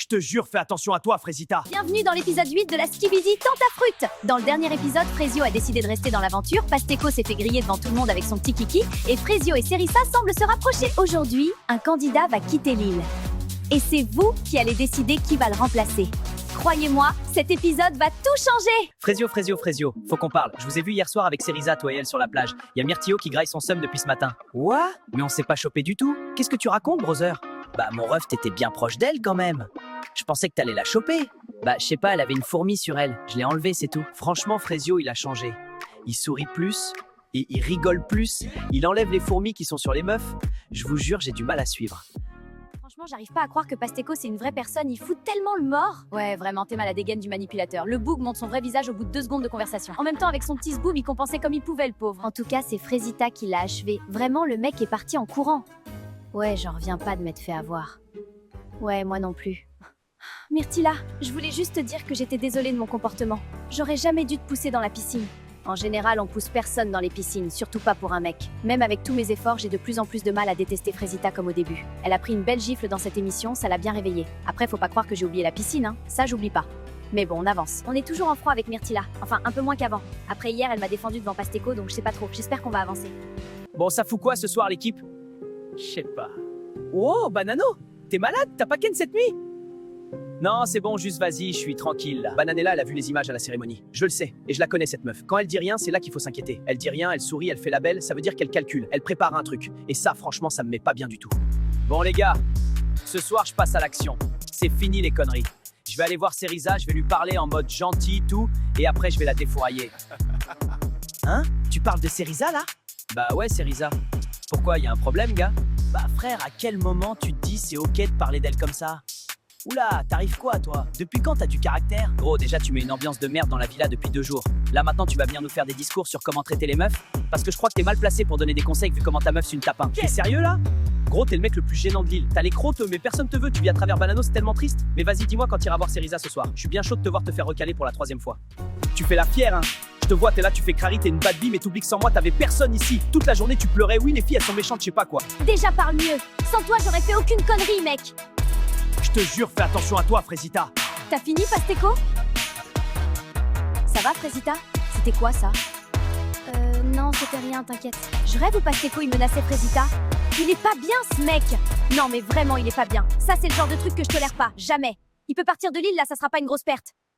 te jure, fais attention à toi, Frésita. Bienvenue dans l'épisode 8 de la Skibidi Tente à Fruit. Dans le dernier épisode, Frésio a décidé de rester dans l'aventure, Pasteco s'est fait griller devant tout le monde avec son petit kiki, et Frésio et Cerisa semblent se rapprocher. Aujourd'hui, un candidat va quitter l'île. Et c'est vous qui allez décider qui va le remplacer. Croyez-moi, cet épisode va tout changer. Frésio, faut qu'on parle. Je vous ai vu hier soir avec Cerisa, toi et elle, sur la plage. Il y a Myrtio qui graille son seum depuis ce matin. What? Mais on s'est pas chopé du tout. Qu'est-ce que tu racontes, brother? Bah, mon ref, t'étais bien proche d'elle quand même. Je pensais que t'allais la choper. Bah, je sais pas, elle avait une fourmi sur elle. Je l'ai enlevée, c'est tout. Franchement, Frésio, il a changé. Il sourit plus, et il rigole plus. Il enlève les fourmis qui sont sur les meufs. Je vous jure, j'ai du mal à suivre. Franchement, j'arrive pas à croire que Pasteco c'est une vraie personne, il fout tellement le mort. Ouais, vraiment, t'es mal à la dégaine du manipulateur. Le boug montre son vrai visage au bout de 2 secondes de conversation. En même temps, avec son petit zboum, il compensait comme il pouvait, le pauvre. En tout cas, c'est Frésita qui l'a achevé. Vraiment, le mec est parti en courant. Ouais, j'en reviens pas de m'être fait avoir. Ouais, moi non plus. Myrtilla, je voulais juste te dire que j'étais désolée de mon comportement. J'aurais jamais dû te pousser dans la piscine. En général, on pousse personne dans les piscines, surtout pas pour un mec. Même avec tous mes efforts, j'ai de plus en plus de mal à détester Frésita comme au début. Elle a pris une belle gifle dans cette émission, ça l'a bien réveillée. Après, faut pas croire que j'ai oublié la piscine, hein. Ça, j'oublie pas. Mais bon, on avance. On est toujours en froid avec Myrtilla. Enfin, un peu moins qu'avant. Après hier, elle m'a défendu devant Pasteco, donc je sais pas trop. J'espère qu'on va avancer. Bon, ça fout quoi ce soir, l'équipe? Je sais pas. Oh, Banano, t'es malade? T'as pas ken cette nuit? Non, c'est bon, juste vas-y, je suis tranquille là. Bananella, elle a vu les images à la cérémonie. Je le sais, et je la connais cette meuf. Quand elle dit rien, c'est là qu'il faut s'inquiéter. Elle dit rien, elle sourit, elle fait la belle, ça veut dire qu'elle calcule, elle prépare un truc. Et ça, franchement, ça me met pas bien du tout. Bon les gars, ce soir, je passe à l'action. C'est fini les conneries. Je vais aller voir Cerisa, je vais lui parler en mode gentil, tout, et après je vais la défourailler. Hein? Tu parles de Cerisa là? Bah ouais, Cerisa. Pourquoi, y a un problème, gars? Bah frère, à quel moment tu te dis c'est ok de parler d'elle comme ça? Oula, t'arrives quoi toi? Depuis quand t'as du caractère? Gros, déjà tu mets une ambiance de merde dans la villa depuis 2 jours. Là maintenant tu vas venir nous faire des discours sur comment traiter les meufs? Parce que je crois que t'es mal placé pour donner des conseils vu comment ta meuf c'est une tapin. T'es sérieux là? Gros, t'es le mec le plus gênant de l'île. T'as les crocs, mais personne te veut. Tu vis à travers Banano, c'est tellement triste. Mais vas-y, dis-moi quand t'iras voir Cerisa ce soir. Je suis bien chaud de te voir te faire recaler pour la 3e fois. Tu fais la fière, hein? Je te vois, t'es là, tu fais crari, t'es une bad bee, mais t'oublies que sans moi, t'avais personne ici. Toute la journée, tu pleurais. Oui, les filles, elles sont méchantes, je sais pas quoi. Déjà parle mieux. Sans toi, j'aurais fait aucune connerie, mec. Je te jure, fais attention à toi, Frésita. T'as fini, Pasteco? Ça va, Frésita? C'était quoi, ça? Non, c'était rien, t'inquiète. Je rêve où Pasteco, il menaçait Frésita? Il est pas bien, ce mec! Non, mais vraiment, il est pas bien. Ça, c'est le genre de truc que je tolère pas, jamais. Il peut partir de l'île, là, ça sera pas une grosse perte.